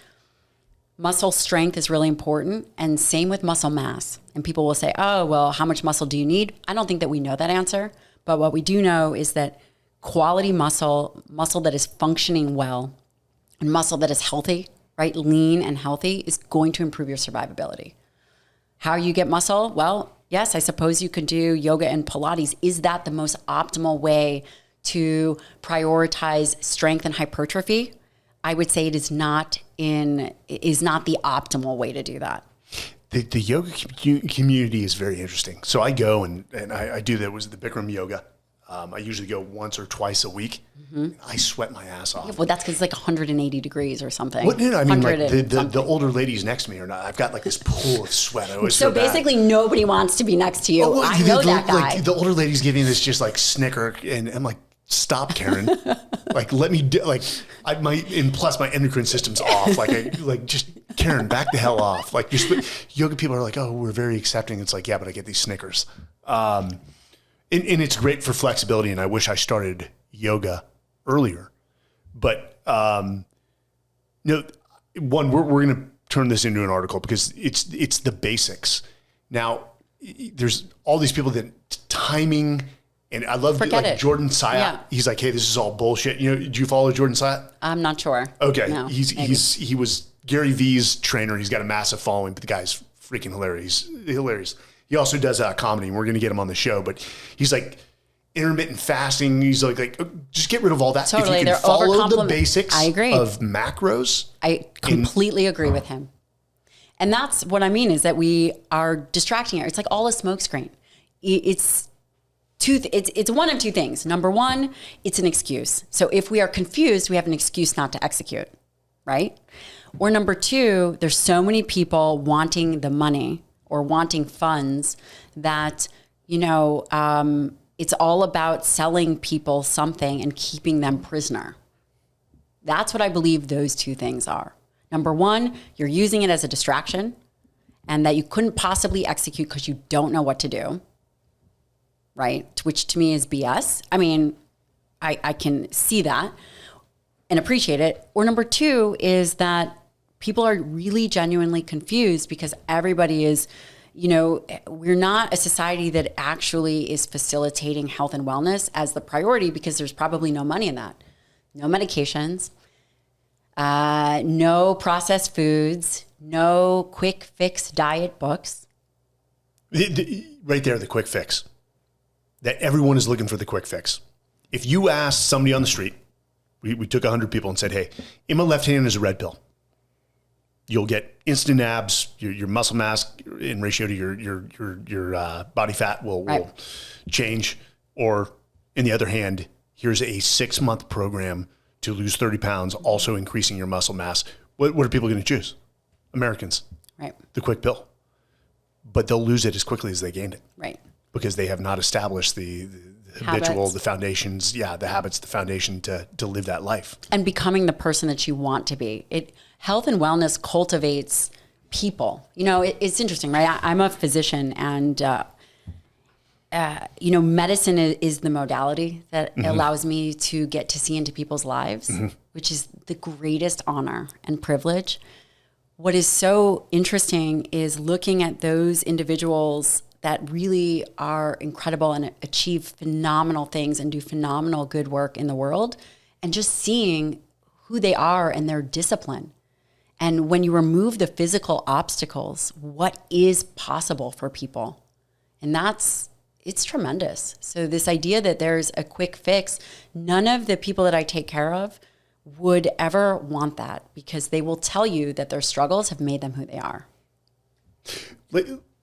Muscle strength is really important, and same with muscle mass. And people will say, oh, well, how much muscle do you need? I don't think that we know that answer, but what we do know is that quality muscle that is functioning well, and muscle that is healthy, right, lean and healthy, is going to improve your survivability. How you get muscle? Well, yes, I suppose you could do yoga and Pilates. Is that the most optimal way to prioritize strength and hypertrophy? I would say it is not the optimal way to do that. The yoga community is very interesting. So I go and I do that was the Bikram yoga. I usually go once or twice a week. I sweat my ass off. Yeah, well, that's because it's like 180 degrees or something. What? No, I mean, like the older ladies next to me are not. I've got like this pool of sweat. I always so basically, nobody wants to be next to you. Oh, I know that guy. Like, the older ladies giving this just like snicker, and I'm like, stop, Karen. Like, let me and plus my endocrine system's off. Just Karen, back the hell off. Like, yoga people are like, oh, we're very accepting. It's like, yeah, but I get these Snickers. And it's great for flexibility, and I wish I started yoga earlier. But we're going to turn this into an article because it's the basics. Now, there's all these people that timing, and I love Jordan Syatt. Yeah. He's like, hey, this is all bullshit. You know, do you follow Jordan Syatt? I'm not sure. Okay, no, he was Gary Vee's trainer. He's got a massive following, but the guy's freaking hilarious. He also does comedy, and we're going to get him on the show. But he's like intermittent fasting. He's like just get rid of all that. Totally, if you can follow the basics. I agree. Of macros. I completely agree with him. And that's what I mean is that we are distracting it. It's like all a smokescreen. It's one of two things. Number one, it's an excuse. So if we are confused, we have an excuse not to execute, right? Or number two, there's so many people wanting the money or wanting funds that, it's all about selling people something and keeping them prisoner. That's what I believe those two things are. Number one, you're using it as a distraction and that you couldn't possibly execute because you don't know what to do, right? Which to me is BS. I mean, I can see that and appreciate it. Or number two is that people are really genuinely confused because everybody is, we're not a society that actually is facilitating health and wellness as the priority because there's probably no money in that. No medications. No processed foods, no quick fix diet books. Right there, the quick fix. That everyone is looking for the quick fix. If you ask somebody on the street, we took 100 people and said, hey, in my left hand is a red pill. You'll get instant abs, your muscle mass in ratio to your body fat will change. Or in the other hand, here's a 6-month program to lose 30 pounds, also increasing your muscle mass. What are people going to choose? Americans. Right. The quick pill. But they'll lose it as quickly as they gained it. Right. Because they have not established the habitual, the foundations, the habits, the foundation to live that life. And becoming the person that you want to be. Health and wellness cultivates people. It's interesting, right? I'm a physician and medicine is the modality that allows me to get to see into people's lives, which is the greatest honor and privilege. What is so interesting is looking at those individuals that really are incredible and achieve phenomenal things and do phenomenal good work in the world and just seeing who they are and their discipline. And when you remove the physical obstacles, what is possible for people? And it's tremendous. So this idea that there's a quick fix, none of the people that I take care of would ever want that because they will tell you that their struggles have made them who they are.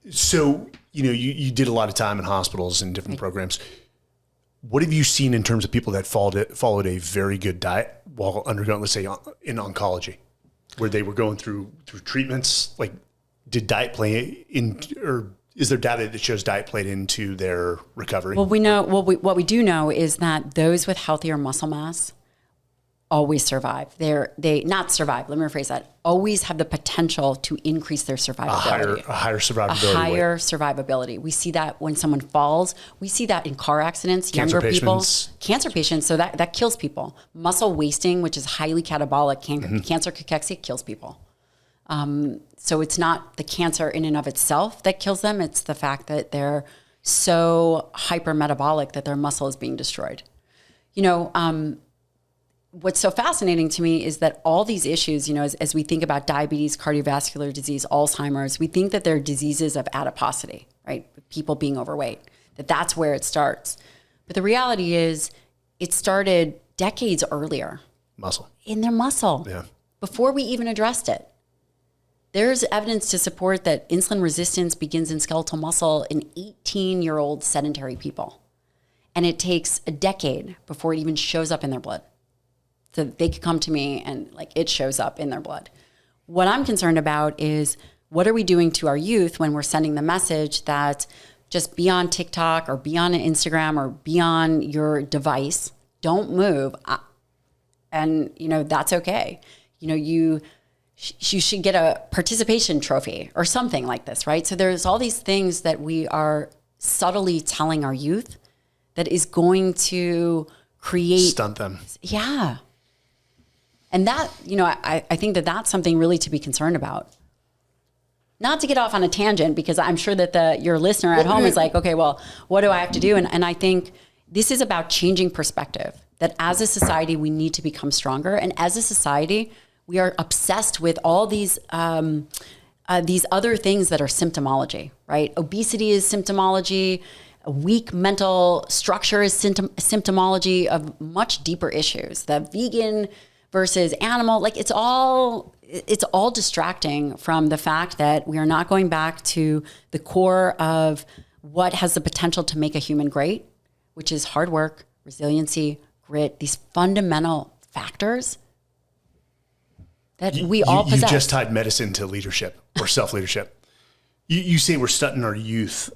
So, you did a lot of time in hospitals and different programs. What have you seen in terms of people that followed a very good diet while undergoing, let's say, in oncology, where they were going through treatments? Like, did diet play in, or is there data that shows diet played into their recovery? Well, we know. What we do know is that those with healthier muscle mass always survive. They not survive. Let me rephrase that. Always have the potential to increase their survivability. A higher survivability. A higher survivability. We see that when someone falls. We see that in car accidents. Younger people, cancer patients. So that kills people. Muscle wasting, which is highly catabolic, cancer cachexia kills people. So it's not the cancer in and of itself that kills them. It's the fact that they're so hypermetabolic that their muscle is being destroyed. What's so fascinating to me is that all these issues, as we think about diabetes, cardiovascular disease, Alzheimer's, we think that they're diseases of adiposity, right? People being overweight, that's where it starts. But the reality is it started decades earlier. Muscle. In their muscle. Yeah. Before we even addressed it. There's evidence to support that insulin resistance begins in skeletal muscle in 18-year-old sedentary people. And it takes a decade before it even shows up in their blood. So they could come to me and it shows up in their blood. What I'm concerned about is what are we doing to our youth when we're sending the message that just be on TikTok or be on Instagram or be on your device, don't move. And, that's okay. You should get a participation trophy or something like this, right? So there's all these things that we are subtly telling our youth that is going to stunt them. Yeah. And that, I think that that's something really to be concerned about. Not to get off on a tangent, because I'm sure that your listener at home is like, okay, well, what do I have to do? And I think this is about changing perspective, that as a society, we need to become stronger. And as a society, we are obsessed with all these other things that are symptomology, right? Obesity is symptomology. A weak mental structure is symptomology of much deeper issues. The vegan versus animal, like it's all distracting from the fact that we are not going back to the core of what has the potential to make a human great, which is hard work, resiliency, grit, these fundamental factors that we all possess. You just tied medicine to leadership or self-leadership. You say we're stunting our youth.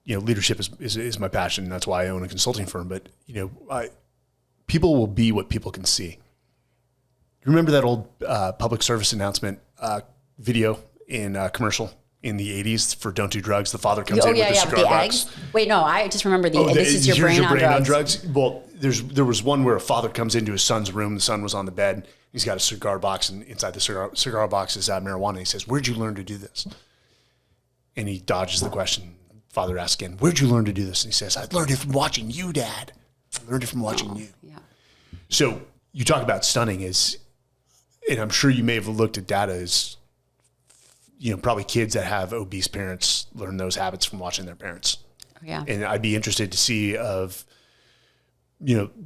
Leadership is my passion. That's why I own a consulting firm. But, people will be what people can see. You remember that old public service announcement video in commercial in the 80s for Don't Do Drugs? The father comes in with the cigar box. Eggs? Wait, no, I just remember this is your brain on drugs. Well, there was one where a father comes into his son's room. The son was on the bed. He's got a cigar box, and inside the cigar box is marijuana. He says, "Where'd you learn to do this?" And he dodges the question. Father asks again, "Where'd you learn to do this?" And he says, "I learned it from watching you, Dad. I learned it from watching you." Yeah. So you talk about stunning and I'm sure you may have looked at data as, probably kids that have obese parents learn those habits from watching their parents. Yeah. And I'd be interested to see the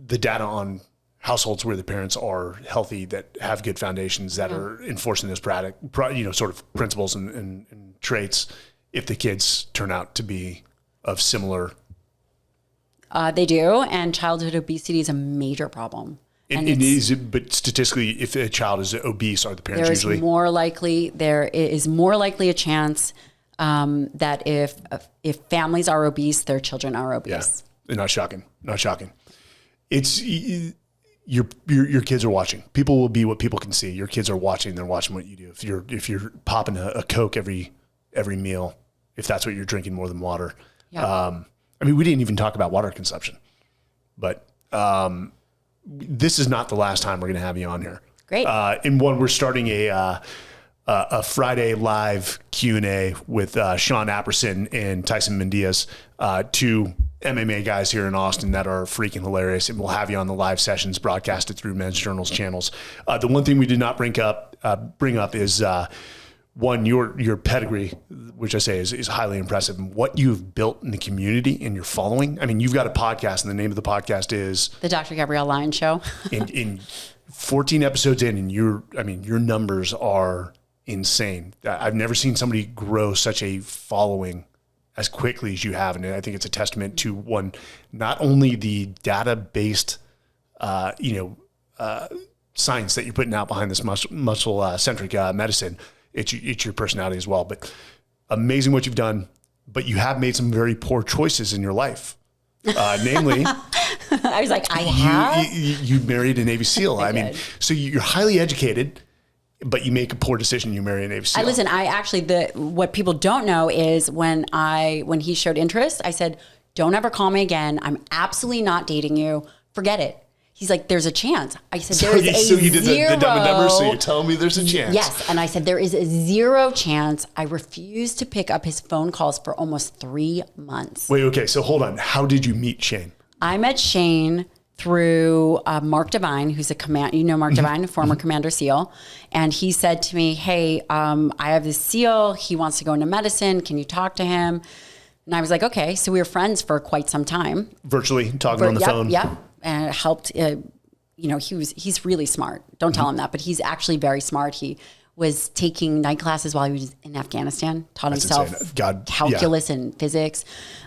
data on households where the parents are healthy, that have good foundations, that are enforcing those sort of principles and traits, if the kids turn out to be of similar. They do. And childhood obesity is a major problem. But statistically, if a child is obese, are the parents usually? There is more likely a chance that if families are obese, their children are obese. Yeah, not shocking. It's your kids are watching. People will be what people can see. Your kids are watching. They're watching what you do. If you're popping a Coke every meal, if that's what you're drinking more than water. Yeah. We didn't even talk about water consumption, but this is not the last time we're going to have you on here. Great. We're starting a Friday live Q&A with Sean Apperson and Tyson Mendias, two MMA guys here in Austin that are freaking hilarious, and we'll have you on the live sessions broadcasted through Men's Journal's channels. The one thing we did not bring up is one, your pedigree, which I say is highly impressive, and what you've built in the community and your following. You've got a podcast, and the name of the podcast is The Dr. Gabrielle Lyon Show. in 14 episodes in, and your numbers are insane. I've never seen somebody grow such a following as quickly as you have, and I think it's a testament to one, not only the data-based, science that you're putting out behind this muscle-centric medicine. It's your personality as well. But amazing what you've done. But you have made some very poor choices in your life. Namely, I was like, I have. You married a Navy SEAL. I did. So you're highly educated, but you make a poor decision. You marry a Navy SEAL. What people don't know is when he showed interest, I said, "Don't ever call me again. I'm absolutely not dating you. Forget it." He's like, "There's a chance." I said, "There is a zero." So you did the Dumb and Dumber, so you're telling me there's a chance. Yes. And I said, "There is a 0 chance." I refused to pick up his phone calls for almost 3 months. Wait, okay. So hold on. How did you meet Shane? I met Shane through Mark Devine, who's Mark Devine, former Commander SEAL. And he said to me, "Hey, I have this SEAL. He wants to go into medicine. Can you talk to him?" And I was like, okay. So we were friends for quite some time. Virtually talking on the phone. Yeah. And it helped, he's really smart. Don't tell him that, but he's actually very smart. He was taking night classes while he was in Afghanistan, taught himself calculus and physics.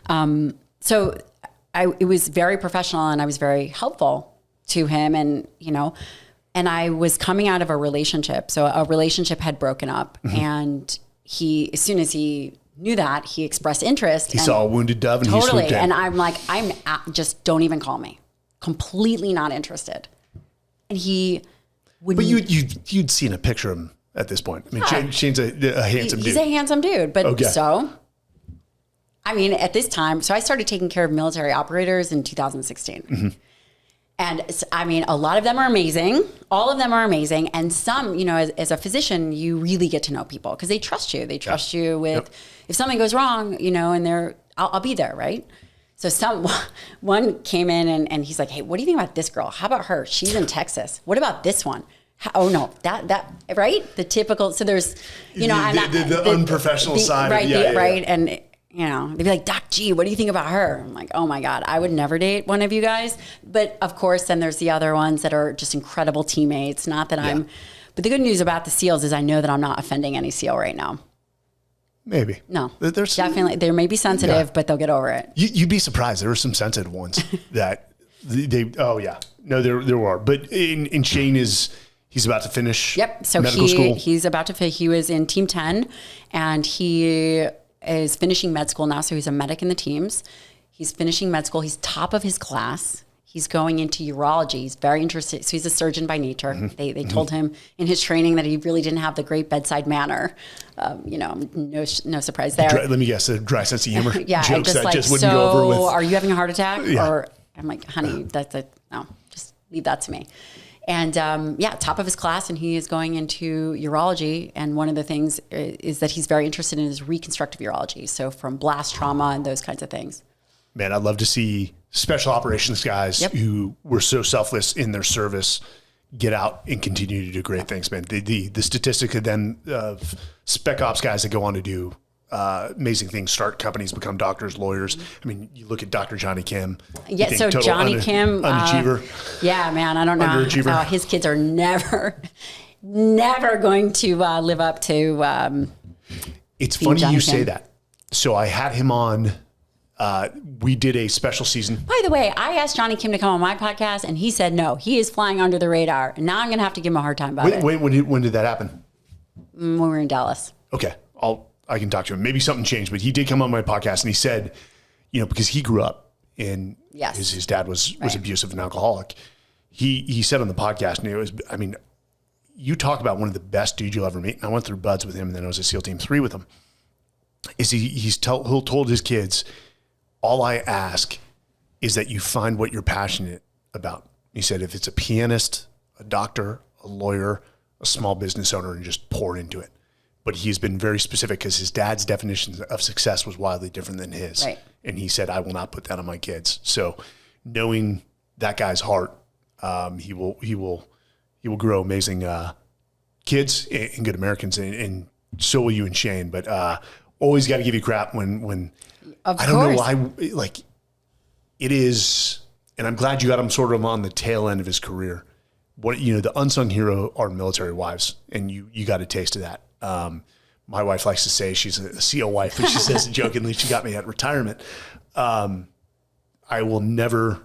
So it was very professional, and I was very helpful to him. And I was coming out of a relationship. So a relationship had broken up, and as soon as he knew that, he expressed interest. He saw a wounded dove, and totally. He swooped in. And I'm like, just don't even call me. Completely not interested. And he would. But you'd seen a picture of him at this point. Shane's a handsome dude. He's a handsome dude. But okay. At this time, I started taking care of military operators in 2016. Mm-hmm. And I mean, a lot of them are amazing. All of them are amazing. And some, you know, as a physician, you really get to know people because they trust you. They trust you with, if something goes wrong, you know, and I'll be there, right? So one came in and he's like, hey, what do you think about this girl? How about her? She's in Texas. What about this one? Oh no, that right? The typical. So there's, you know, the unprofessional side, right? Right, and you know, they'd be like, Doc G, what do you think about her? I'm like, oh my God, I would never date one of you guys. But of course, then there's the other ones that are just incredible teammates. Not that but the good news about the SEALs is I know that I'm not offending any SEAL right now. Maybe. No, there's definitely, they may be sensitive, but they'll get over it. You'd be surprised. There were some sensitive ones that no, there were. But in Shane he's about to finish So medical school. He's about to he was in Team 10 and he is finishing med school now. So he's a medic in the teams. He's finishing med school. He's top of his class. He's going into urology. He's very interested. So he's a surgeon by nature. They told him in his training that he really didn't have the great bedside manner. You know, no surprise there. Let me guess, a dry sense of humor. Jokes that just wouldn't go over with. Are you having a heart attack? Yeah. Or I'm like, honey, no, just leave that to me. And top of his class, and he is going into urology. And one of the things is that he's very interested in is reconstructive urology. So from blast trauma and those kinds of things. Man, I'd love to see special operations guys who were so selfless in their service get out and continue to do great things, man. The statistic of spec ops guys that go on to do amazing things, start companies, become doctors, lawyers. I mean, you look at Dr. Johnny Kim. Yeah, so Johnny Kim. Underachiever. Man, I don't know. Underachiever. His kids are never going to live up to It's funny Johnny you Kim. say that. So I had him on. We did a special season. By the way, I asked Johnny Kim to come on my podcast, and he said no. He is flying under the radar, and now I'm going to have to give him a hard time about it. When did that happen? When we were in Dallas. Okay, I can talk to him. Maybe something changed, but he did come on my podcast, and he said, you know, because he grew up in his dad was abusive and alcoholic. He said on the podcast, and it was, I mean, you talk about one of the best dudes you'll ever meet. And I went through buds with him, and then I was at SEAL Team 3 with him. He'll told his kids, all I ask is that you find what you're passionate about. He said, if it's a pianist, a doctor, a lawyer, a small business owner, and just pour into it. But he's been very specific because his dad's definition of success was wildly different than his. Right. And he said, I will not put that on my kids. So knowing that guy's heart, he will grow amazing kids and good Americans, and so will you and Shane. But always got to give you crap when I don't know why, like it is, and I'm glad you got him sort of on the tail end of his career. The unsung hero are military wives, and you got a taste of that. My wife likes to say she's a SEAL wife, but she says jokingly she got me at retirement. I will never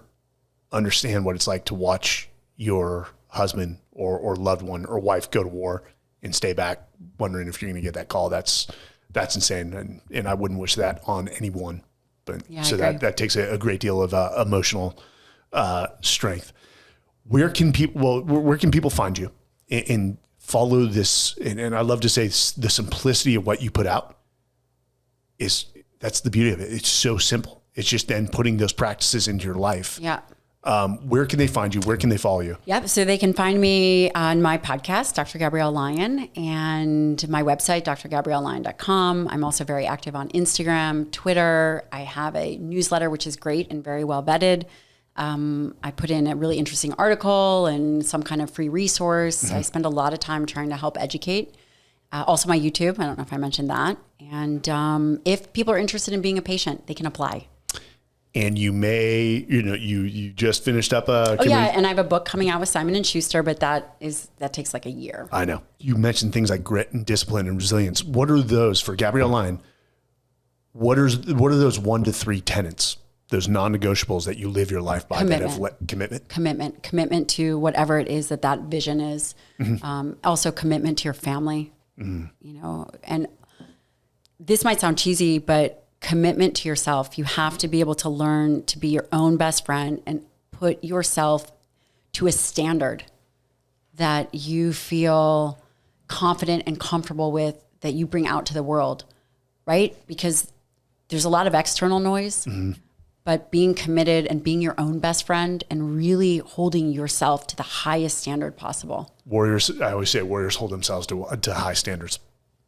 understand what it's like to watch your husband or loved one or wife go to war and stay back wondering if you're going to get that call. That's insane. And I wouldn't wish that on anyone, but so that takes a great deal of emotional strength. Where can people find you and follow this? And I love to say the simplicity of what you put out that's the beauty of it. It's so simple. It's just then putting those practices into your life. Yeah. Where can they find you? Where can they follow you? Yep. So they can find me on my podcast, Dr. Gabrielle Lyon, and my website, drgabriellelyon.com. I'm also very active on Instagram, Twitter. I have a newsletter, which is great and very well vetted. I put in a really interesting article and some kind of free resource. Mm-hmm. I spend a lot of time trying to help educate. Also my YouTube. I don't know if I mentioned that. And if people are interested in being a patient, they can apply. And you may, you just finished up a... and I have a book coming out with Simon & Schuster, but that takes like a year. I know. You mentioned things like grit and discipline and resilience. What are those for Gabrielle Lyon? What are those 1 to 3 tenets, those non-negotiables that you live your life by? Commitment to whatever it is that vision is. Mm-hmm. Also commitment to your family, and this might sound cheesy, but commitment to yourself. You have to be able to learn to be your own best friend and put yourself to a standard that you feel confident and comfortable with, that you bring out to the world, right? Because there's a lot of external noise, mm-hmm. but being committed and being your own best friend and really holding yourself to the highest standard possible. Warriors, I always say warriors hold themselves to high standards.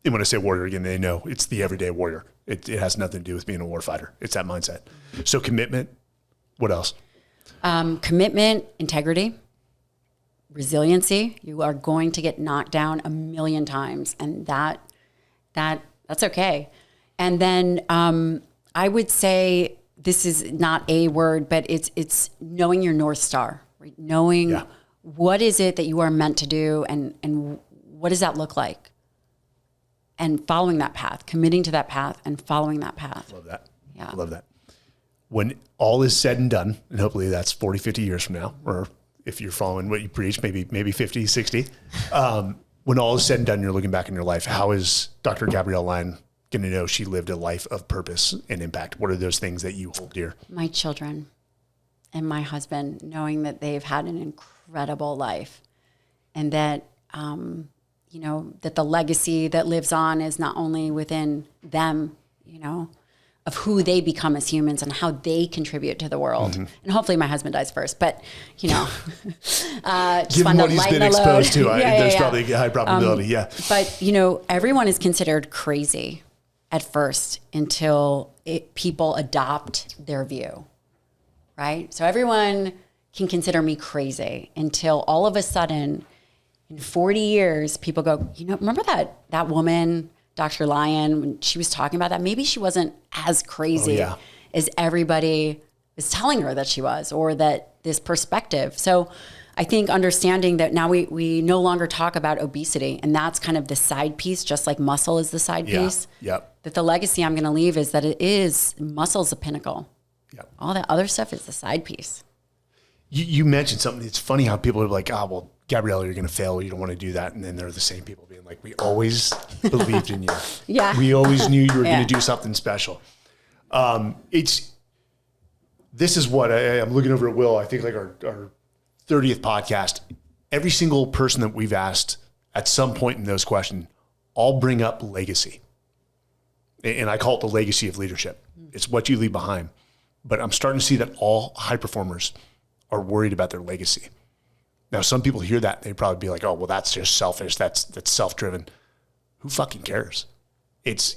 And when I say warrior again, they know it's the everyday warrior. It has nothing to do with being a war fighter. It's that mindset. So commitment, what else? Commitment, integrity, resiliency. You are going to get knocked down a million times, and that's okay. And then I would say this is not a word, but it's knowing your North Star, right? Knowing what is it that you are meant to do, and what does that look like, and following that path, committing to that path, and following that path. Love that. Yeah, I love that. When all is said and done, and hopefully that's 40, 50 years from now, or if you're following what you preach, maybe 50, 60. When all is said and done, you're looking back in your life, how is Dr. Gabrielle Lyon going to know she lived a life of purpose and impact? What are those things that you hold dear? My children and my husband, knowing that they've had an incredible life, and that, that the legacy that lives on is not only within them, of who they become as humans and how they contribute to the world. Mm-hmm. And hopefully my husband dies first, but just given what he's been exposed to, there's probably a high probability. But everyone is considered crazy at first until people adopt their view, right? So everyone can consider me crazy until all of a sudden in 40 years, people go, remember that woman, Dr. Lyon, when she was talking about that, maybe she wasn't as crazy as everybody is telling her that she was, or that this perspective. So I think understanding that now we no longer talk about obesity, and that's kind of the side piece, just like muscle is the side piece. Yep. That the legacy I'm going to leave is that muscle's a pinnacle. Yep. All that other stuff is the side piece. You mentioned something. It's funny how people are like, well, Gabrielle, you're going to fail. You don't want to do that. And then they're the same people being like, we always believed in you. Yeah. We always knew you were going to do something special. This is what I'm looking over at Will. I think like our 30th podcast, every single person that we've asked at some point in those questions, all bring up legacy. And I call it the legacy of leadership. It's what you leave behind. But I'm starting to see that all high performers are worried about their legacy. Now, some people hear that, they probably be like, oh, well, that's just selfish. That's self-driven. Who fucking cares? What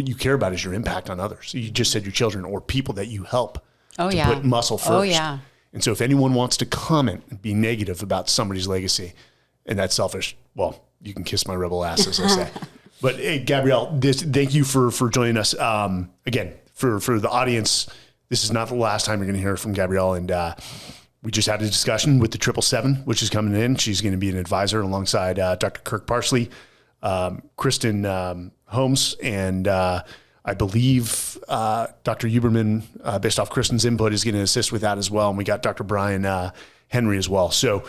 you care about is your impact on others. You just said your children or people that you help put muscle first. Oh, yeah. And so if anyone wants to comment and be negative about somebody's legacy and that's selfish, well, you can kiss my rebel ass, as I say. But hey, Gabrielle, thank you for joining us. Again, for the audience, this is not the last time you're going to hear from Gabrielle. And we just had a discussion with the 777, which is coming in. She's going to be an advisor alongside Dr. Kirk Parsley, Kristen Holmes, and I believe Dr. Huberman, based off Kristen's input, is going to assist with that as well. And we got Dr. Brian Henry as well. So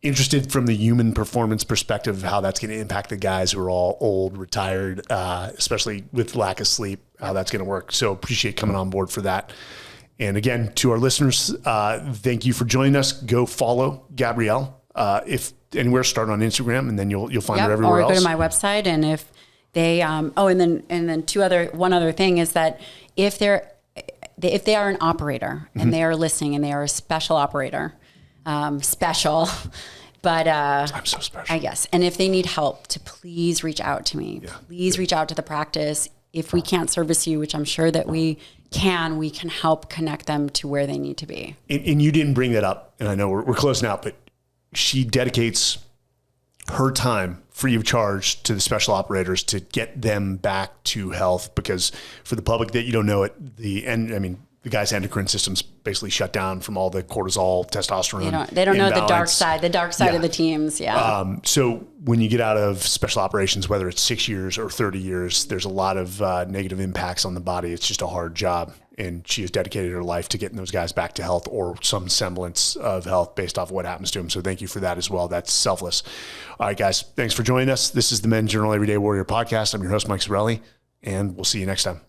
interested from the human performance perspective of how that's going to impact the guys who are all old, retired, especially with lack of sleep, how that's going to work. So appreciate coming on board for that. And again, to our listeners, thank you for joining us. Go follow Gabrielle. If anywhere, start on Instagram, and then you'll find her everywhere else. Or go to my website, and if they and then one other thing is that if they are an operator and they are listening and they are a special operator, special, but I'm so special, I guess. And if they need help, to please reach out to me. Yeah. Please reach out to the practice. If we can't service you, which I'm sure that we can help connect them to where they need to be. And you didn't bring that up, and I know we're closing out, but she dedicates her time free of charge to the special operators to get them back to health, because for the public that you don't know it, the guy's endocrine system's basically shut down from all the cortisol, testosterone. They don't know the dark side of the teams. Yeah. So when you get out of special operations, whether it's 6 years or 30 years, there's a lot of negative impacts on the body. It's just a hard job. And she has dedicated her life to getting those guys back to health or some semblance of health based off of what happens to them. So thank you for that as well. That's selfless. All right, guys, thanks for joining us. This is the Men's Journal Everyday Warrior podcast. I'm your host, Mike Sarraille, and we'll see you next time.